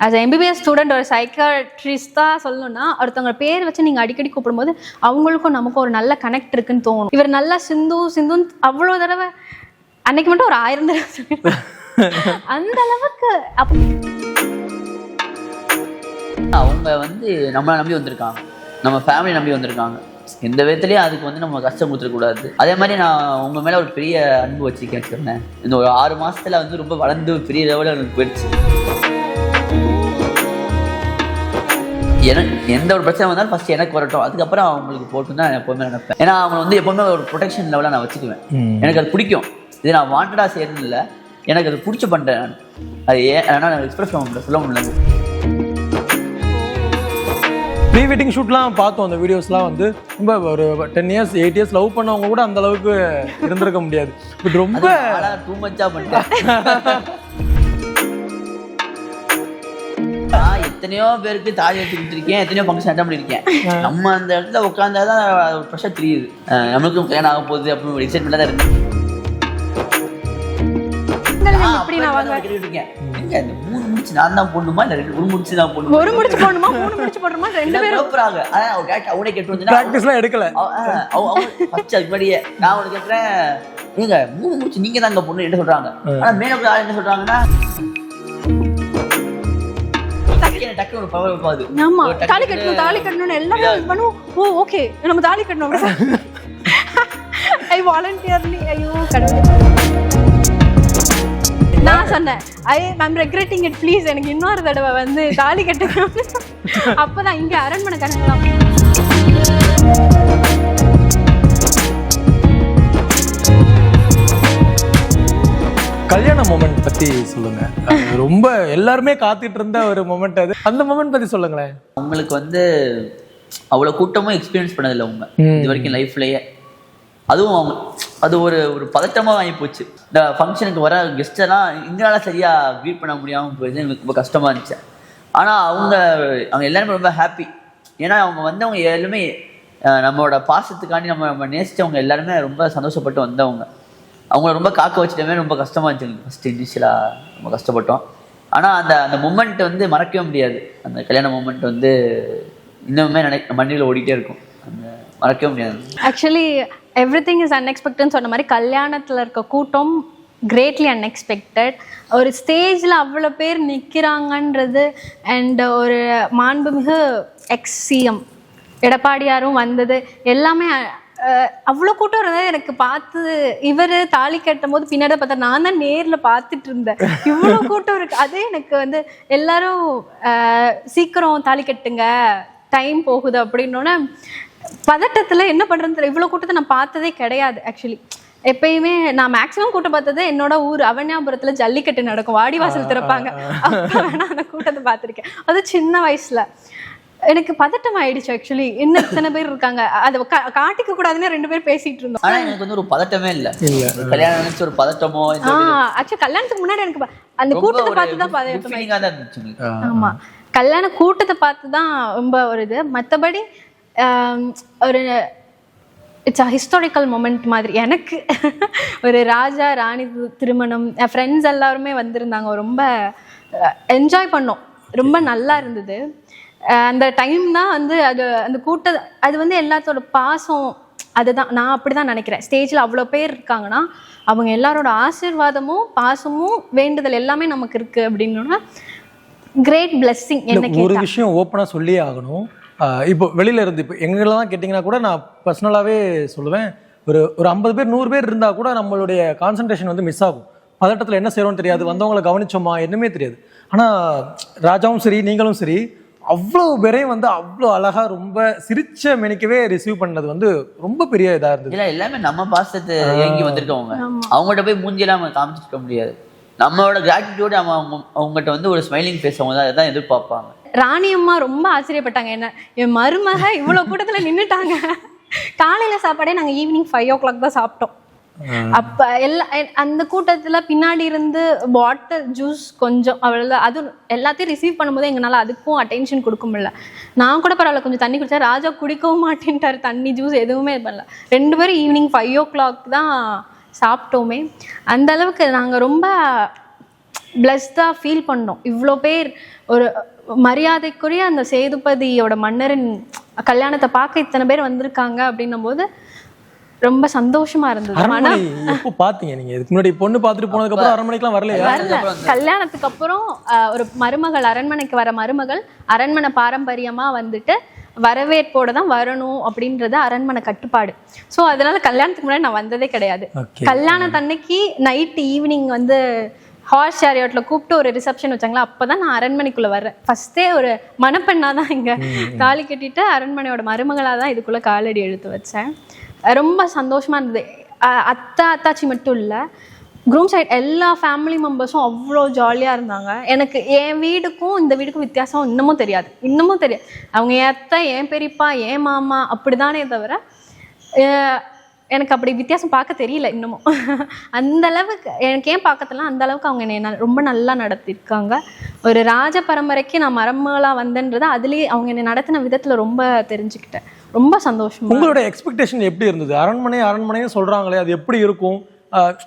As MBBS student ஒரு சைக்காட்ரிஸ்டாக சொல்லணும்னா ஒருத்தவங்க பேர் வச்சு நீங்கள் அடிக்கடி கூப்பிடும்போது அவங்களுக்கும் நமக்கும் ஒரு நல்ல கனெக்ட் இருக்குன்னு தோணும். இவர் நல்லா சிந்துன்னு அவ்வளோ தடவை அன்னைக்கு மட்டும் ஒரு 1000 தடவை சொல்லியிருப்பாங்க. அந்த அளவுக்கு அவங்க நம்மளை நம்பி வந்திருக்காங்க, நம்ம ஃபேமிலி நம்பி வந்திருக்காங்க. எந்த விதத்துலேயும் அதுக்கு நம்ம கஷ்டம் கொடுத்துடக்கூடாது. அதே மாதிரி நான் உங்கள் மேலே ஒரு பெரிய அன்பு வச்சுருக்கேன் சொன்னேன். இந்த ஒரு 6 மாதத்தில் ரொம்ப வளர்ந்து பெரிய லெவலில் எனக்கு போயிடுச்சு. எனக்கு எந்த ஒரு பிரச்சனை வந்தாலும் ஃபஸ்ட்டு எனக்கு வரட்டும், அதுக்கப்புறம் அவங்களுக்கு போட்டு தான் நான் எப்போவுமே நினைப்பேன். ஏன்னா அவங்க எப்போவுமே ஒரு ப்ரொடெக்ஷன் லெவலில் நான் வச்சுக்குவேன். எனக்கு அது பிடிக்கும். இது நான் வாண்டடாக செய்யணும் இல்லை, எனக்கு அது பிடிச்சி பண்ணுறேன் நான். அது ஏன்னா நான் எக்ஸ்பிரஸ் சொல்ல முடியல. ப்ரீ வெட்டிங் ஷூட்லாம் பார்த்தோம். அந்த வீடியோஸ்லாம் ரொம்ப ஒரு 10 years 8 years லவ் பண்ணவங்க கூட அந்த அளவுக்கு இருந்திருக்க முடியாது. பட் ரொம்ப டூ மச்சா பண்ணிட்டேன். நான் எத்தனையோ பேருக்கு தாலி எடுத்து கொடுத்துருக்கேன், எத்தனையோ ஃபங்க்ஷன் அட்டன் பண்ணியிருக்கேன். நம்ம அந்த இடத்துல உட்காந்தாதான் ப்ரெஷர் தெரியுது, நம்மளுக்கும் கல்யாணம் ஆக போகுது அப்படின்னு ஒரு எக்ஸைட்மெண்ட்டாக தான் இருக்கு. இந்த 3 முடிச்சு நான் தான் போடணுமா இல்ல 1 முடிச்சு நான் போடணுமா, 1 முடிச்சு போடணுமா 3 முடிச்சு போடணுமா, ரெண்டு பேரும் போறாங்க. அவனே கேட்டு வந்து பிராக்டிஸ்லாம் எடுக்கல. ஃபர்ஸ்ட் அதுபடியே நான் உனக்கு கேட்குறேன், நீங்க 3 முடிச்சு நீங்க தான் அங்கே பொண்ணு என்ன சொல்றாங்க. ஆனா மேல போய் ஆள் என்ன சொல்றாங்கன்னா டக்குனு ஒரு பவர் வைப்பாது. ஆமா, தாலி கட்டணும் எல்லாமே பண்ணுவோம். ஓ ஓகே நம்ம தாலி கட்டணும். ஐ வாலண்டியர்லி. ஐயோ கடவுளே, நான் சொன்னேன் ஐம் ரெக்ரெட்டிங் இட் ப்ளீஸ், எனக்கு இன்னொரு தடவை தாலி கட்டணும். அப்போதான் இங்கே அரண்மனை கட்டலாம். கல்யாண மொமெண்ட் பத்தி சொல்லுங்க. ரொம்ப எல்லாருமே காத்துட்டு இருந்த ஒரு மொமெண்ட் அது. அந்த மொமெண்ட் பத்தி சொல்லுங்களேன். உங்களுக்கு அவ்வளோ கூட்டமும் எக்ஸ்பீரியன்ஸ் பண்ணதில்லை அவங்க இது வரைக்கும் லைஃப்லயே. அதுவும் அவங்க அது ஒரு பதட்டமாக வாங்கி போச்சு. இந்த ஃபங்க்ஷனுக்கு வர கெஸ்டெல்லாம் எங்களால சரியாக க்ரீட் பண்ண முடியாமல் போயிடுது. எனக்கு ரொம்ப கஷ்டமாக இருந்துச்சு. ஆனால் அவங்க எல்லாருமே ரொம்ப ஹாப்பி. ஏன்னா அவங்க வந்தவங்க எல்லாருமே நம்மளோட பாசத்துக்காண்டி நம்ம நேசித்தவங்க எல்லாருமே ரொம்ப சந்தோஷப்பட்டு வந்தவங்க. அவங்கள ரொம்ப காக்க வச்சுட்டமே ரொம்ப கஷ்டமாக இருந்துச்சு எனக்கு. ஃபஸ்ட்டு இனிஷியலாக ரொம்ப கஷ்டப்பட்டோம். ஆனால் அந்த மூமெண்ட் மறக்கவே முடியாது. அந்த கல்யாண மூமெண்ட் இன்னுமே மண்ணில் ஓடிட்டே இருக்கும். அந்த மறக்கவே முடியாது. ஆக்சுவலி எவ்ரிதிங் இஸ் அன்எக்ஸ்பெக்டட்னு சொன்ன மாதிரி கல்யாணத்தில் இருக்க கூட்டம் கிரேட்லி அன்எக்ஸ்பெக்டட். ஒரு ஸ்டேஜில் அவ்வளோ பேர் நிற்கிறாங்கன்றது அண்ட் ஒரு மாண்புமிகு எக்ஸ்-சிஎம் எடப்பாடியாரும் வந்தது எல்லாமே அவ்வளோ கூட்டம் இருந்தது. எனக்கு பார்த்து இவர் தாலி கட்டும் போது பின்னாடி பார்த்தா நான் தான் நேரில் பார்த்துட்டு இருந்தேன். இவ்வளோ கூட்டம் இருக்கு. அதே எனக்கு எல்லாரும் சீக்கிரம் தாலி கட்டுங்க டைம் போகுது அப்படின்னோடனே பதட்டத்தில் என்ன பண்ணுறதுன்னு தெரியல. இவ்வளோ கூட்டத்தை நான் பார்த்ததே கிடையாது. ஆக்சுவலி எப்பயுமே நான் மேக்ஸிமம் கூட்டம் பார்த்தது என்னோட ஊர் அவனியாபுரத்தில் ஜல்லிக்கட்டு நடக்கும், வாடிவாசல் திறப்பாங்க. அப்போ வேணா அந்த கூட்டத்தை பார்த்துருக்கேன். அது சின்ன வயசில். எனக்கு பதட்டம் ஆயிடுச்சு. ஆக்சுவலி இன்னும் இத்தனை பேர் இருக்காங்க, அதை காட்டிக்க கூடாதுன்னு 2 பேர் பேசிட்டு இருந்தோம். ஆனா எனக்கு ஒரு பதட்டமே இல்ல. கல்யாணம் நினைச்சு ஒரு பதட்டமோ ஆக்சுவலி கல்யாணத்துக்கு முன்னாடி எனக்கு அந்த கூட்டத்தை பார்த்து தான் பதட்டம். ஆமா, கல்யாண கூட்டத்தை பார்த்து தான் ரொம்ப ஒரு இது. மற்றபடி ஒரு இட்ஸ் அ ஹிஸ்டாரிக்கல் மொமெண்ட் மாதிரி எனக்கு. ஒரு ராஜா ராணி திருமணம், என் ஃப்ரெண்ட்ஸ் எல்லாருமே வந்திருந்தாங்க. ரொம்ப என்ஜாய் பண்ணோம், ரொம்ப நல்லா இருந்தது. அந்த டைம் தான் அது அந்த கூட்டம் அது எல்லாத்தோட பாசம். அதுதான் நான் அப்படி தான் நினைக்கிறேன். ஸ்டேஜில் அவ்வளோ பேர் இருக்காங்கன்னா அவங்க எல்லாரோட ஆசீர்வாதமும் பாசமும் வேண்டுதல் எல்லாமே நமக்கு இருக்குது அப்படின்னா கிரேட் பிளெஸ்ஸிங். என்ன ஒரு விஷயம் ஓப்பனாக சொல்லியே ஆகணும். இப்போ வெளியில இருந்து இப்போ எங்கெல்லாம் கேட்டிங்கன்னா கூட நான் பர்சனலாகவே சொல்லுவேன், ஒரு 50 பேர் 100 பேர் இருந்தால் கூட நம்மளுடைய கான்சன்ட்ரேஷன் மிஸ் ஆகும். பதட்டத்தில் என்ன செய்யறோம்னு தெரியாது, வந்தவங்களை கவனிச்சோமா என்னமே தெரியாது. ஆனால் ராஜாவும் சரி நீங்களும் சரி அவ்வளோ பேரையும் அவ்வளோ அழகா ரொம்ப சிரிச்ச மெனிக்கவே ரிசீவ் பண்ணது ரொம்ப பெரிய இதாக இருந்தது. இல்லை எல்லாமே நம்ம பாசத்தை ஏங்கி வந்திருக்கவங்க. அவங்கள்ட்ட போய் மூஞ்சியெல்லாம் நம்ம காமிச்சிருக்க முடியாது. நம்மளோட கிராட்டிடியூட் அவங்ககிட்ட ஒரு ஸ்மைலிங் ஃபேஸ் அவங்க தான் எதிர்பார்ப்பாங்க. ராணி அம்மா ரொம்ப ஆச்சரியப்பட்டாங்க. என்ன என் மருமக இவ்வளோ கூட்டத்தில் நின்றுட்டாங்க. காலையில் சாப்பாடே நாங்கள் ஈவினிங் 5 o'clock தான் சாப்பிட்டோம். அப்போ அந்த கூட்டத்தில் பின்னாடி இருந்து வாட்டர் ஜூஸ் கொஞ்சம் அவ்வளோ அது எல்லாத்தையும் ரிசீவ் பண்ணும்போது எங்களால் அதுக்கும் அட்டென்ஷன் கொடுக்க முடியல. நான் கூட பரவாயில்ல கொஞ்சம் தண்ணி குடித்தா, ராஜா குடிக்கவும் மாட்டேன்ட்டார். தண்ணி ஜூஸ் எதுவுமே இது பண்ணல. 2 பேரும் ஈவினிங் 5 o'clock தான் சாப்பிட்டோமே. அந்த அளவுக்கு நாங்கள் ரொம்ப பிளஸ்டாக ஃபீல் பண்ணோம். இவ்வளோ பேர் ஒரு மரியாதைக்குரிய அந்த சேதுபதியோட மன்னரின் கல்யாணத்தை பார்க்க இத்தனை பேர் வந்திருக்காங்க அப்படின்னும் போது ரொம்ப சந்தோஷமா இருந்தது. ஆனா எப்போ பாத்தீங்க நீங்க? இதுக்கு முன்னாடி பொண்ணு பார்த்துட்டு போனதுக்கு அப்புறம் அரண்மனைக்குலாம் வரலையா? வரல. கல்யாணத்துக்கு அப்புறம் ஒரு மருமகள், அரண்மனைக்கு வர மருமகள் அரண்மனை பாரம்பரியமா வந்துட்டு வரவேற்போட தான் வரணும் அப்படின்றது அரண்மனை கட்டுப்பாடு. ஸோ அதனால கல்யாணத்துக்கு முன்னாடி நான் வந்ததே கிடையாது. கல்யாணத்தன்னைக்கு நைட் ஈவினிங் வந்து ஹார்ஸ் சேரியட்ல கூப்பிட்டு ஒரு ரிசப்ஷன் வச்சாங்களா, அப்பதான் நான் அரண்மனைக்குள்ள வர்றேன். ஃபர்ஸ்டே ஒரு மணப்பெண்ணா தான் இங்க தாலி கட்டிட்டு அரண்மனையோட மருமகளா தான் இதுக்குள்ள காலடி எடுத்து வச்சேன். ரொம்ப சந்தோஷமா இருந்தது. அத்தாச்சி மட்டும் இல்லை, க்ரூம் சைட் எல்லா ஃபேமிலி மெம்பர்ஸும் அவ்வளோ ஜாலியாக இருந்தாங்க. எனக்கு என் வீடுக்கும் இந்த வீடுக்கும் வித்தியாசம் இன்னமும் தெரியாது. அவங்க என் அத்தை, என் பெரியப்பா, என் மாமா அப்படிதானே தவிர எனக்கு அப்படி வித்தியாசம் பார்க்க தெரியல இன்னமும். அந்த அளவுக்கு எனக்கு ஏன் பார்க்கறதுலாம் அந்த அளவுக்கு அவங்க என்னை ரொம்ப நல்லா நடத்திருக்காங்க. ஒரு ராஜ பரம்பரைக்கு நான் மருமகளா வந்தேன்றதை அதுலேயே அவங்க என்னை நடத்தின விதத்தில் ரொம்ப தெரிஞ்சுக்கிட்டேன். ரொம்ப சந்தோஷம். உங்களோட எக்ஸ்பெக்டேஷன் எப்படி இருந்தது? அரண்மனையும் சொல்றாங்களே, அது எப்படி இருக்கும்?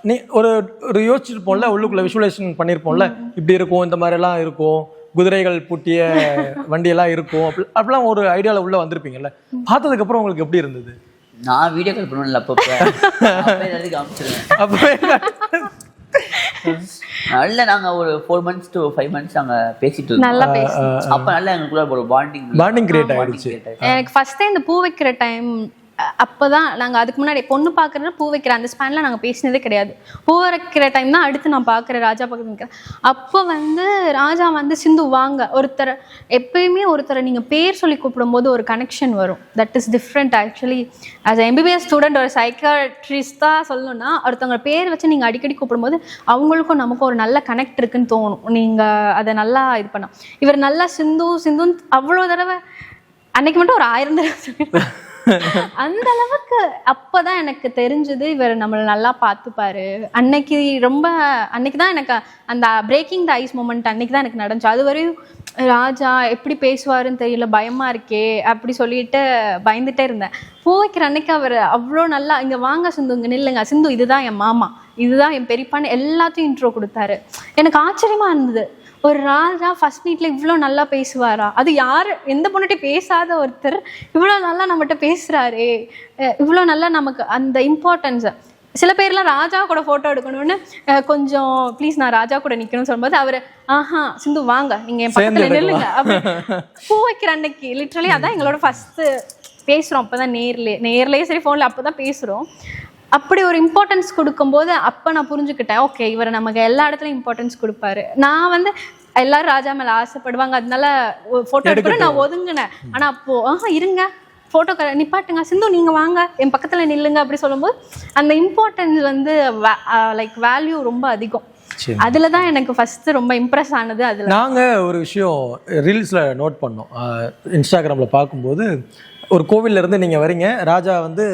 நீ ஒரு யோசிச்சிருப்போம்ல, உள்ளுக்குள்ள விஷுவலைசேஷன் பண்ணியிருப்போம்ல, இப்படி இருக்கும், இந்த மாதிரி எல்லாம் இருக்கும், குதிரைகள் பூட்டிய வண்டியெல்லாம் இருக்கும், அப்படிலாம் ஒரு ஐடியாவில் உள்ள வந்திருப்பீங்கல்ல. பார்த்ததுக்கு அப்புறம் உங்களுக்கு எப்படி இருந்தது? நான் வீடியோ கால் பண்ணுவேன்ல, அப்பப்போ நல்ல நாங்க ஒரு 4 months to 5 months நாங்க பேசிட்டு இருந்தோம். அப்ப நல்லா எங்களுக்குள்ள ஒரு பாண்டிங் கிரியேட் ஆயிடுச்சு. எனக்கு ஃபர்ஸ்ட் டைம் இந்த பூ வைக்கிற டைம் அப்போதான் நாங்கள் அதுக்கு முன்னாடி பொண்ணு பார்க்குறதுனா பூ வைக்கிற அந்த ஸ்பேனில் நாங்கள் பேசினதே கிடையாது. பூ வைக்கிற டைம் தான் அடுத்து நான் பார்க்குறேன், ராஜா பக்கத்தில் நிற்கிறேன். அப்போ வந்து ராஜா வந்து சிந்து வாங்க, எப்பயுமே ஒருத்தரை நீங்கள் பேர் சொல்லி கூப்பிடும்போது ஒரு கனெக்ஷன் வரும். That is different. Actually as MBBS student, ஒரு சைக்காட்ரிஸ்டாக சொல்லணும்னா ஒருத்தவங்க பேர் வச்சு நீங்கள் அடிக்கடி கூப்பிடும்போது அவங்களுக்கும் நமக்கும் ஒரு நல்ல கனெக்ட் இருக்குன்னு தோணும். நீங்கள் அதை நல்லா இது பண்ண, இவர் நல்லா சிந்துன்னு அவ்வளோ தடவை, அன்னைக்கு மட்டும் ஒரு 1000 தடவை சொல்லியிருக்கேன். அந்த அளவுக்கு அப்பதான் எனக்கு தெரிஞ்சது இவர் நம்மளை நல்லா பார்த்துப்பாரு. அன்னைக்குதான் எனக்கு அந்த பிரேக்கிங் த ஐஸ் மூமெண்ட் அன்னைக்கு தான் எனக்கு நடந்துச்சு. அது வரையும் ராஜா எப்படி பேசுவாருன்னு தெரியல, பயமா இருக்கே அப்படி சொல்லிட்டு பயந்துட்டே இருந்தேன். பூ வைக்கிற அன்னைக்கு அவர் அவ்வளோ நல்லா, இங்க வாங்க சிந்து, இங்க நில்லுங்க சிந்து, இதுதான் என் மாமா, இதுதான் என் பெரியப்பான்னு எல்லாத்தையும் இன்ட்ரோ கொடுத்தாரு. எனக்கு ஆச்சரியமா இருந்தது, ஒரு ராஜா ஃபர்ஸ்ட் நைட்ல இவ்வளோ நல்லா பேசுவாரா? அது யார், எந்த பொண்ணுகிட்ட பேசாத ஒருத்தர் இவ்வளோ நல்லா நம்மகிட்ட பேசுறாரே, இவ்வளோ நல்லா நமக்கு அந்த இம்பார்ட்டன்ஸ். சில பேர்லாம் ராஜா கூட ஃபோட்டோ எடுக்கணும்னு கொஞ்சம் ப்ளீஸ் நான் ராஜா கூட நிற்கணும்னு சொல்லும்போது அவர் சிந்து வாங்க நீங்க என் பக்கத்தில் நில்லுங்க அப்படி. பூ வைக்கிற அன்னைக்கு லிட்ரலி அதான் எங்களோட ஃபர்ஸ்ட் பேசுகிறோம். அப்போதான் நேர்லேயே சரி ஃபோனில் அப்போ தான் பேசுகிறோம். அப்படி ஒரு இம்பார்ட்டன்ஸ் கொடுக்கும்போது அப்போ நான் புரிஞ்சுக்கிட்டேன், ஓகே இவர் நமக்கு எல்லா இடத்துலையும் இம்பார்ட்டன்ஸ் கொடுப்பாரு. நான் வந்து எல்லாரும் ராஜா மேலே ஆசைப்படுவாங்க, அதனால ஃபோட்டோ எடுக்க நான் ஒதுங்கினேன். ஆனால் அப்போ இருங்க ஃபோட்டோ நிப்பாட்டுங்க சிந்து, நீங்கள் வாங்க என் பக்கத்தில் நில்லுங்க அப்படி சொல்லும்போது அந்த இம்பார்ட்டன்ஸ் வந்து லைக் வேல்யூ ரொம்ப அதிகம். அதில் தான் எனக்கு ஃபஸ்ட்டு ரொம்ப இம்ப்ரெஸ் ஆனது. அதில் நாங்கள் ஒரு விஷயம் ரீல்ஸில் நோட் பண்ணோம், இன்ஸ்டாகிராமில் பார்க்கும்போது ஒரு கோவில்லேருந்து நீங்கள் வரீங்க, ராஜா வந்து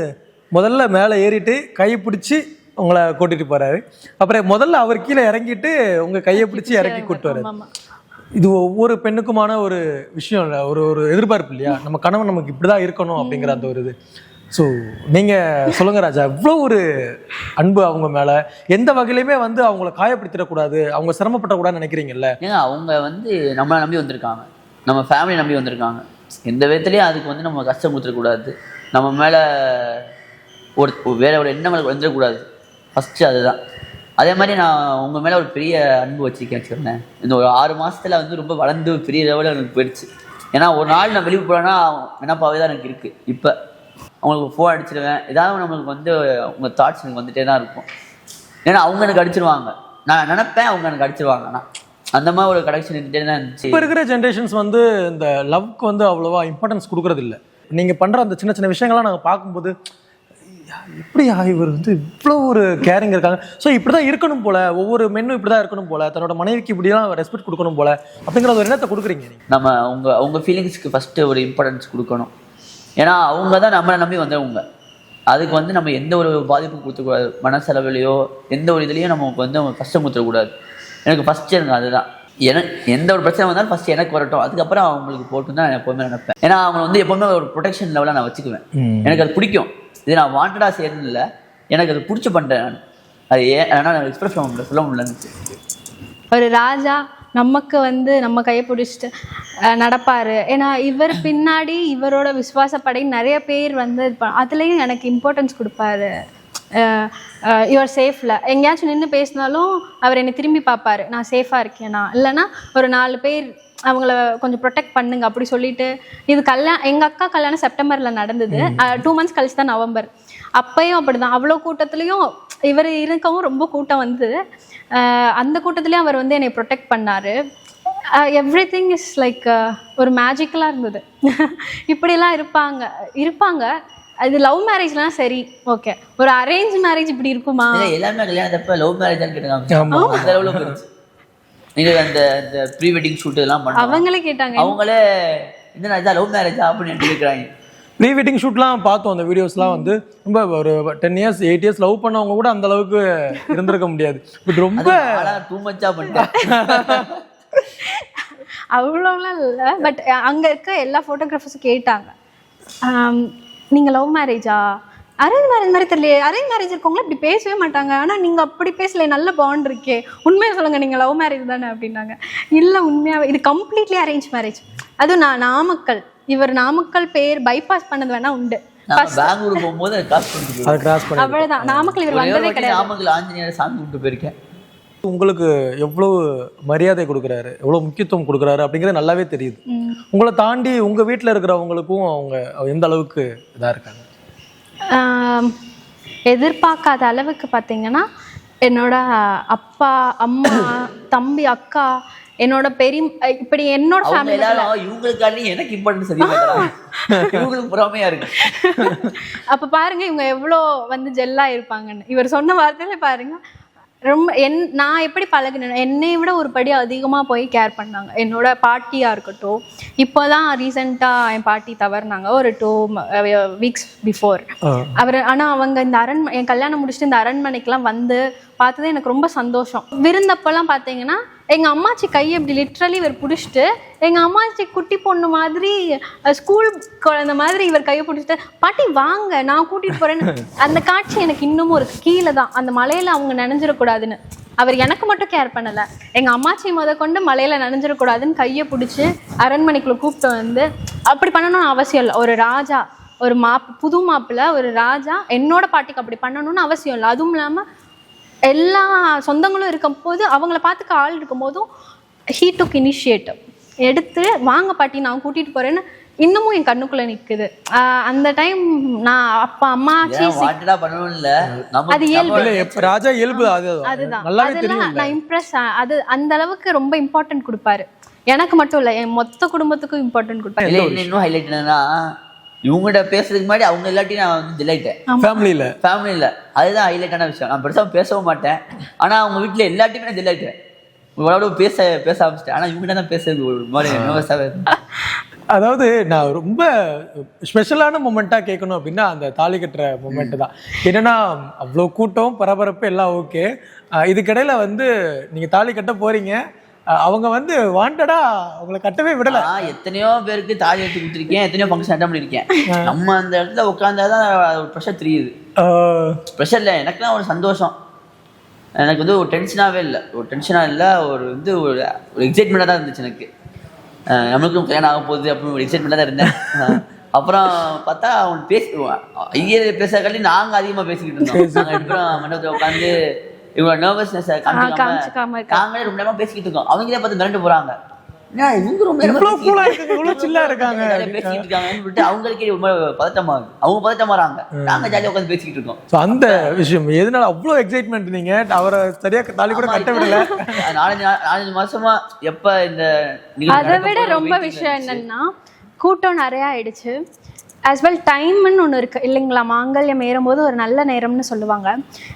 முதல்ல மேலே ஏறிட்டு கையை பிடிச்சி உங்களை கூட்டிகிட்டு போகிறாரு, அப்புறம் முதல்ல அவர் கீழே இறங்கிட்டு உங்கள் கையை பிடிச்சி இறக்கி கூப்பிட்டு வர்றாரு. இது ஒவ்வொரு பெண்ணுக்குமான ஒரு விஷயம் இல்லை, ஒரு எதிர்பார்ப்பு இல்லையா, நம்ம கணவன் நமக்கு இப்படி தான் இருக்கணும் அப்படிங்கிற அந்த ஒரு இது. ஸோ நீங்கள் சொல்லுங்கள் ராஜா, இவ்வளோ ஒரு அன்பு அவங்க மேலே, எந்த வகையிலுமே வந்து அவங்கள காயப்படுத்திடக்கூடாது, அவங்க சிரமப்படக்கூடாதுன்னு நினைக்கிறீங்கல்ல? ஏங்க அவங்க வந்து நம்மளை நம்பி வந்திருக்காங்க, நம்ம ஃபேமிலி நம்பி வந்திருக்காங்க, எந்த விதத்துலேயும் அதுக்கு வந்து நம்ம கஷ்டம் கொடுத்துடக்கூடாது, நம்ம மேலே வேற ஒரு எண்ணங்கள் வந்துடக்கூடாது. ஃபஸ்ட்டு அதுதான். அதே மாதிரி நான் உங்கள் மேலே ஒரு பெரிய அன்பு வச்சுருக்கேன். இந்த ஒரு 6 மாதத்தில் வந்து ரொம்ப வளர்ந்து பெரிய லெவலில் எனக்கு போயிடுச்சு. ஏன்னா ஒரு நாள் நான் வெளியே போனேன்னா நினைப்பாவே தான் எனக்கு இருக்குது. இப்போ அவங்களுக்கு ஃபோன் அடிச்சிடுவேன், ஏதாவது நம்மளுக்கு வந்து உங்கள் தாட்ஸ் எனக்கு வந்துகிட்டே தான் இருக்கும். ஏன்னா அவங்க எனக்கு அடிச்சிருவாங்க, நான் நினைப்பேன் அவங்க எனக்கு அடிச்சிருவாங்க. ஆனால் அந்த மாதிரி ஒரு கனெக்ஷன் இருந்துகிட்டே தான் இருந்துச்சு. இப்போ இருக்கிற ஜென்ரேஷன்ஸ் வந்து இந்த லவ்க்கு வந்து அவ்வளோவா இம்பார்ட்டன்ஸ் கொடுக்குறது இல்லை. நீங்கள் பண்ணுற அந்த சின்ன சின்ன விஷயங்கள்லாம் நாங்கள் பார்க்கும்போது எப்படியா இவர் வந்து இவ்வளோ ஒரு கேரிங் இருக்காங்க, ஸோ இப்படி தான் இருக்கணும் போல, ஒவ்வொரு மென்னும் இப்படி தான் இருக்கணும் போல, தன்னோட மனைவிக்கு இப்படிலாம் ரெஸ்பெக்ட் கொடுக்கணும் போல அப்படிங்கிற ஒரு எண்ணத்தை கொடுக்குறீங்க. நம்ம அவங்க ஃபீலிங்ஸ்க்கு ஃபஸ்ட்டு ஒரு இம்பார்ட்டன்ஸ் கொடுக்கணும். ஏன்னா அவங்க தான் நம்மளை நம்பி வந்தவங்க. அதுக்கு வந்து நம்ம எந்த ஒரு பாதிப்பும் கொடுத்துக்கூடாது, மனசெலவுலையோ எந்த ஒரு இதுலேயும் நமக்கு வந்து அவங்க கஷ்டம் கொடுத்துடக்கூடாது. எனக்கு ஃபஸ்ட்டு எனக்கு அதுதான். எந்த ஒரு பிரச்சனை வந்தாலும் ஃபஸ்ட்டு எனக்கு வரட்டும், அதுக்கப்புறம் அவங்களுக்கு போட்டு தான் நான் எப்போவுமே நினைப்பேன். ஏன்னா அவங்க வந்து எப்போவுமே ஒரு ப்ரொடெக்ஷன் லெவலாக நான் வச்சுக்குவேன். எனக்கு அது பிடிக்கும், இது நான் வாண்டடாக செய்யறது இல்லை, எனக்கு அது பிடிச்சி பண்ணுறேன் நான். அது ஆனால் நான் எக்ஸ்பிரஸ் சொல்ல முடியலன்னு. ஒரு ராஜா நமக்கு வந்து நம்ம கையை பிடிச்சிட்டு நடப்பார். ஏன்னா இவர் பின்னாடி இவரோட விசுவாசப்படை நிறைய பேர் வந்து அதுலேயும் எனக்கு இம்பார்ட்டன்ஸ் கொடுப்பாரு. யுவர் சேஃபில் எங்கேயாச்சும் நின்று பேசினாலும் அவர் என்னை திரும்பி பார்ப்பாரு, நான் சேஃபாக இருக்கேனா, இல்லைன்னா ஒரு 4 பேர் அவங்கள கொஞ்சம் ப்ரொடெக்ட் பண்ணுங்க அப்படி சொல்லிட்டு. இது எங்கள் அக்கா கல்யாணம் செப்டம்பரில் நடந்தது, 2 months கழிச்சு தான் நவம்பர். அப்பயும் அப்படிதான், அவ்வளோ கூட்டத்துலேயும் இவர் இருக்கவும் ரொம்ப கூட்டம் வந்து அந்த கூட்டத்துலேயும் அவர் வந்து என்னை ப்ரொடெக்ட் பண்ணார். எவ்ரிதிங் இஸ் லைக் ஒரு மேஜிக்கலாக இருந்தது. இப்படிலாம் இருப்பாங்க. அது லவ் மேரேஜ்லாம் சரி, ஓகே. ஒரு அரேஞ்ச் மேரேஜ் இப்படி இருக்குமா? எல்லாமே கல்யாணத்தப்ப லவ் மேரேஜ் தான் கேட்டாங்க. அந்த அளவுல போயிடுச்சு. நீங்க அந்த ப்ரீ வெட்டிங் ஷூட் எல்லாம் பண்ணாங்க, அவங்களே கேட்டாங்க, அவங்களே என்ன இதான் லவ் மேரேஜா அப்படின்னு கேட்குறாங்க. ப்ரீ வெட்டிங் ஷூட்லாம் பார்த்தோம், அந்த வீடியோஸ்லாம் வந்து ரொம்ப ஒரு 10 years 8 years லவ் பண்ணவங்க கூட அந்த அளவுக்கு இருந்திருக்க முடியாது. பட் ரொம்ப டூ மச்சா பண்ணிட்டேன். அவ்வளோலாம் இல்லை. பட் அங்கே இருக்க எல்லா ஃபோட்டோகிராஃபர்ஸும் கேட்டாங்க, நீங்கள் லவ் மேரேஜா? அரேஞ்ச் மேரேஜ் மாதிரி தெரியலையே, அரேஞ்ச் மேரேஜ் இருக்கவங்களும் இப்படி பேசவே மாட்டாங்க, ஆனால் நீங்கள் அப்படி பேசல, நல்ல பாண்ட் இருக்கே, உண்மையாக சொல்லுங்கள் நீங்கள் லவ் மேரேஜ் தானே அப்படின்னாங்க. இல்லை உண்மையாகவே இது கம்ப்ளீட்லி அரேஞ்ச் மேரேஜ். அதுவும் நான் நாமக்கல், இவர் நாமக்கல் பேர் பைபாஸ் பண்ணது வேணா உண்டு, பெங்களூர் போகும்போது அவ்வளவுதான். நாமக்கல் இவர் வந்ததே கிடையாது. நாமக்கல் ஆஞ்சநேயர் சாமி கும்பிட்டு போயிருக்கேன். உங்களுக்கு எவ்வளவு மரியாதை கொடுக்குறாரு, எவ்வளவு முக்கியத்துவம் கொடுக்குறாரு அப்படிங்கிறது நல்லாவே தெரியுது. உங்களை தாண்டி உங்க வீட்டில் இருக்கிறவங்களுக்கும் அவங்க எந்த அளவுக்கு இதா இருக்காங்க? எதிர்பார்க்காத அளவுக்கு பார்த்தீங்கன்னா, என்னோட அப்பா, அம்மா, தம்பி, அக்கா, என்னோட இப்படி என்னோட ஃபேமிலி இவங்களுக்காண்டி எனக்கு இம்பார்ட்டன்ஸ் இவங்களுக்கு பொறாமையா இருக்கு. அப்ப பாருங்க இவங்க எவ்வளோ வந்து ஜெல்லா இருப்பாங்கன்னு. இவர் சொன்ன வார்த்தையில பாருங்க, ரொம்ப நான் எப்படி பழகினேன், என்னை விட ஒரு படி அதிகமாக போய் கேர் பண்ணாங்க. என்னோட பாட்டியாக இருக்கட்டும், இப்போ தான் ரீசெண்டாக என் பாட்டி தவறுனாங்க ஒரு 2 weeks பிஃபோர் அவர். ஆனால் அவங்க இந்த என் கல்யாணம் முடிச்சுட்டு இந்த அரண்மனைக்கெலாம் வந்து பார்த்ததே எனக்கு ரொம்ப சந்தோஷம். விருந்தப்பெல்லாம் பார்த்தீங்கன்னா எங்கள் அம்மாச்சி கையை இப்படி லிட்ரலி இவர் பிடிச்சிட்டு, எங்கள் அம்மாச்சி குட்டி பொண்ணு மாதிரி ஸ்கூல் குழந்த மாதிரி இவர் கையை பிடிச்சிட்டு, பாட்டி வாங்க நான் கூட்டிகிட்டு போகிறேன்னு. அந்த காட்சி எனக்கு இன்னமும் ஒரு கீழே தான், அந்த மலையில் அவங்க நினைஞ்சிடக்கூடாதுன்னு அவர் எனக்கு மட்டும் கேர் பண்ணலை, எங்கள் அம்மாச்சி கொண்டு மலையில் நினைஞ்சிடக்கூடாதுன்னு கையை பிடிச்சி அரண்மனைக்குள்ளே கூப்பிட்டு வந்து அப்படி பண்ணணும்னு அவசியம் இல்லை. ஒரு ராஜா, ஒரு புது மாப்பிள்ளை, ஒரு ராஜா என்னோட பாட்டிக்கு அப்படி பண்ணணும்னு அவசியம் இல்லை. அதுவும் இல்லாமல் எல்லா சொந்தங்களும் இருக்கும் போது, அவங்கள பார்த்துக்க ஆள் இருக்கும் போதும் ஹீ டுக் இனிஷியேட்டிவ் எடுத்து வாங்க பாட்டி நான் கூட்டிட்டு போறேன்னு இன்னமும் என் கண்ணுக்குள்ள நிக்குது. அந்த டைம் நான் அப்பா அம்மா அது இயல்பு, ராஜா இயல்பு, அதுதான் நான் இம்ப்ரெஸ். அது அந்த அளவுக்கு ரொம்ப இம்பார்ட்டன்ட் கொடுப்பாரு. எனக்கு மட்டும் இல்லை, என் மொத்த குடும்பத்துக்கும் இம்பார்ட்டன்ட் கொடுப்பாரு. இன்னும் ஹைலைட் என்னன்னா, இவங்ககிட்ட பேசுறதுக்கு முன்னாடி அவங்க எல்லாத்தையும் நான் வந்து டிலைட்டேன். ஃபேமிலியில் அதுதான் ஹைலைட்டான விஷயம். நான் பெருசாக பேசவும் மாட்டேன், ஆனால் அவங்க வீட்டில் எல்லாத்தையுமே நான் டிலைட்டேன். இவ்வளோ பேச ஆரம்பிச்சிட்டேன், ஆனால் இவங்ககிட்ட தான் பேசுறது ஒரு மாதிரி நர்வஸாகவே. அதாவது நான் ரொம்ப ஸ்பெஷலான மொமெண்ட்டாக கேட்கணும் அப்படின்னா அந்த தாலி கட்டுற மொமெண்ட் தான். என்னன்னா அவ்வளோ கூட்டம் பரபரப்பு எல்லாம் ஓகே, இதுக்கிடையில வந்து நீங்கள் தாலி கட்ட போறீங்க, அவங்க வந்து வாண்டடா அவங்களை கட்டவே விடல. எத்தனையோ பேருக்கு தாலி எடுத்து கொடுத்துருக்கேன், எத்தனையோ ஃபங்க்ஷன் அட்டன் பண்ணியிருக்கேன். நம்ம அந்த இடத்துல உட்காந்தாதான் ஒரு ப்ரெஷர் தெரியுது. ப்ரெஷர் இல்லை, எனக்குலாம் ஒரு சந்தோஷம். எனக்கு வந்து ஒரு டென்ஷனாகவே இல்லை, ஒரு வந்து ஒரு எக்ஸைட்மெண்ட்டாக தான் இருந்துச்சு எனக்கு. நம்மளுக்கும் கல்யாணம் ஆக போகுது அப்படின்னு ஒரு எக்ஸைட்மெண்ட்டாக தான் இருந்தேன். அப்புறம் பார்த்தா அவன் ஐயர் பேசுறதுக்காண்டி நாங்கள் அதிகமாக பேசிக்கிட்டு இருந்தோம். நாங்கள் அப்புறம் மண்டபத்தில் உட்காந்து இவங்க நர்வஸ்னஸ் காமிக்காம நாங்களே ரொம்ப நேரமா பேசிக்கிட்டு இருக்கோம். அவங்களே பார்த்து மிரண்டு போறாங்க, இவங்க ரொம்ப அவங்களுக்கே ரொம்ப பதட்டமாகுது, அவங்க பதட்டமாறாங்க, நாங்க ஜாலியா உட்காந்து பேசிக்கிட்டு இருக்கோம். அந்த விஷயம் எதனால அவ்வளவு எக்ஸைட்மெண்ட்? நீங்க அவரை சரியா தாலி கூட கட்ட விடல. 4 மாசமா எப்ப இந்த அதை விட ரொம்ப விஷயம் என்னன்னா, கூட்டம் நிறைய ஆயிடுச்சு. as well டைம்னு ஒன்று இருக்குது இல்லைங்களா, மாங்கல்யம் ஏறும்போது ஒரு நல்ல நேரம்னு சொல்லுவாங்க.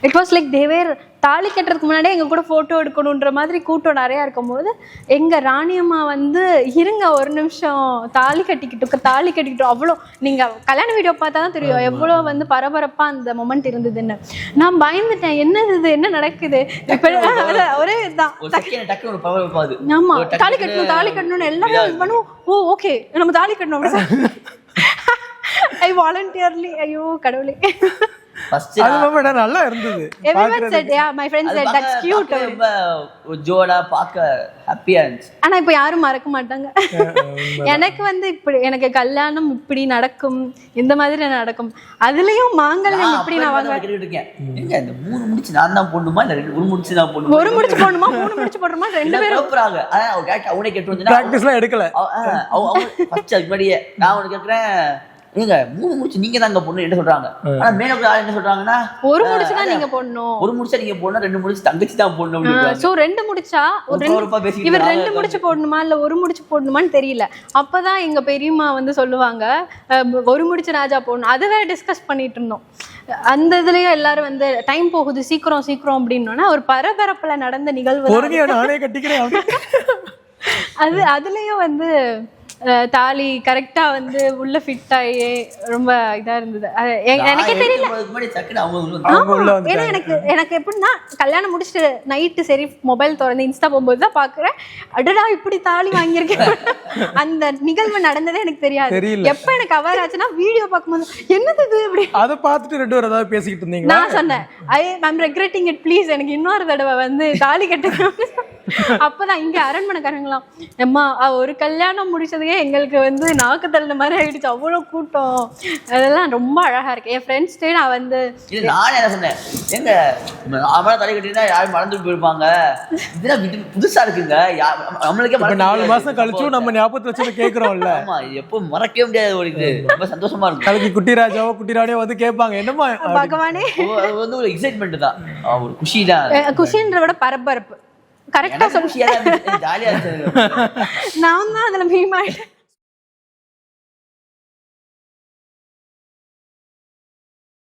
இட் வாஸ் லைக் தேவேர் தாலி கட்டுறதுக்கு முன்னாடியே எங்கள் கூட ஃபோட்டோ எடுக்கணுன்ற மாதிரி கூட்டம் நிறையா இருக்கும்போது எங்கள் ராணியம்மா வந்து இருங்க ஒரு நிமிஷம் தாலி கட்டிக்கிட்டோம். அவ்வளோ நீங்கள் கல்யாண வீடியோ பார்த்தா தான் தெரியும் எவ்வளோ வந்து பரபரப்பாக அந்த மொமெண்ட் இருந்ததுன்னு. நான் பயந்துட்டேன், என்ன நடக்குது ஒரே இதுதான். ஆமாம், தாலி கட்டணும்னு எல்லாமே பண்ணுவோம். ஓ ஓகே நம்ம தாலி கட்டணும் ஐ வாலண்டியர்லி. ஐயோ கடவுளே. ஃபர்ஸ்ட் அது ரொம்ப நல்லா இருந்தது. Everyone said, yeah, my friend said that's cute. ரொம்ப ஜோலா பார்க்க ஹாப்பியா இருந்துச்சு. ஆனா இப்ப யாரும் மறக்க மாட்டாங்க. எனக்கு வந்து இப்படி எனக்கு கல்யாணம் இப்படி நடக்கும், இந்த மாதிரி நடக்கும், அதுலயும் மாங்கல்யம் இப்படி நான் வாங்க இருக்கேன். எங்க இந்த 3 முடிச்சு நான் தான் போடணுமா இல்ல 1 முடிச்சு நான் போடணுமா, 1 முடிச்சு போடணுமா 3 முடிச்சு போடணுமா, ரெண்டு பேரும் கேக்குறாங்க. அவங்க கேட்ட அவனே கேட்டு வந்து பிராக்டிஸ்லாம் எடுக்கல. அவங்க ஃபர்ஸ்ட் முன்னாடியே நான் உனக்கு கேக்குறேன், ஏங்க 3 முடிச்சு நீங்க தாங்க பொண்ணு என்ன சொல்றாங்க. ஆனா மேல ஆள் என்ன சொல்றாங்கன்னா 1 முடிச்சு தான் நீங்க போடணும், 1 முடிச்சா நீங்க போடணும், 2 முடிச்சு தங்கச்சி தான் போடணும் அப்படின்றாங்க. சோ 2 முடிச்சா இவர் 2 முடிச்சு போடணுமா இல்ல 1 முடிச்சு போடணுமான்னு தெரியல. அப்பதான் எங்க பெரியம்மா வந்து சொல்லுவாங்க 1 முடிச்சு ராஜா போடணும். அதை வேற டிஸ்கஸ் பண்ணிட்டு இருந்தோம். அந்த இதுலயும் எல்லாரும் வந்து டைம் போகுது சீக்கிரம் சீக்கிரம் அப்படின்னா ஒரு பரபரப்புல நடந்த நிகழ்வு நானே கட்டிக்கிறேன். அது அதுலயும் வந்து தாலி கரெக்டா வந்து உள்ள ஃபிட் ஆகி ரொம்ப இதா இருந்தது. எனக்கே தெரியல. ஏன்னா எனக்கு எப்படின்னா கல்யாணம் முடிச்சுட்டு நைட்டு சரி மொபைல் திறந்து இன்ஸ்டா போகும்போது தான் பாக்குறேன், அடடா இப்படி தாலி வாங்கியிருக்கேன். அந்த நிகழ்வு நடந்ததே எனக்கு தெரியாது. எப்ப எனக்கு கவர் ஆச்சுன்னா வீடியோ பார்க்கும்போது என்னது இது அப்படி அதை பார்த்துட்டு 2 பேரும் ஏதாவது பேசிக்கிட்டு இருந்தீங்க. நான் சொன்னேன் ஐம் ரெக்ரெட்டிங் இட் ப்ளீஸ், எனக்கு இன்னொரு தடவை வந்து தாலி கட்டுங்க. அப்பதான் இங்க அரண்மனைக்காரங்களாம் அம்மா ஒரு கல்யாணம் முடிச்சதுக்கே எங்களுக்கு வந்து நாக்கு தள்ளின மாதிரி ஆயிடுச்சு, அவ்வளவு கூட்டம். அதெல்லாம் ரொம்ப அழகா இருக்கு. என் ஃப்ரெண்ட்ஸ்டே நான் வந்து நானே என்ன சொன்னேன், எங்க அவளை தலை கட்டினா யாரும் மறந்துட்டு போயிருப்பாங்க, இதெல்லாம் புதுசா இருக்குங்க, நம்மளுக்கே 4 மாசம் கழிச்சும் நம்ம ஞாபகத்தை வச்சு கேக்குறோம்ல. ஆமா எப்போ மறக்கவே முடியாது. ஒரு இது ரொம்ப சந்தோஷமா இருக்கும். கலக்கி குட்டி ராஜாவோ குட்டி ராணியோ வந்து கேட்பாங்க என்னமா பகவானே. வந்து ஒரு எக்ஸைட்மெண்ட் தான், ஒரு குஷி தான். குஷின்ற விட பரபரப்பு. கரெக்டா ஜாலியா இருந்துச்சு. நான் தான் அதுல மீமாயிட்டேன்.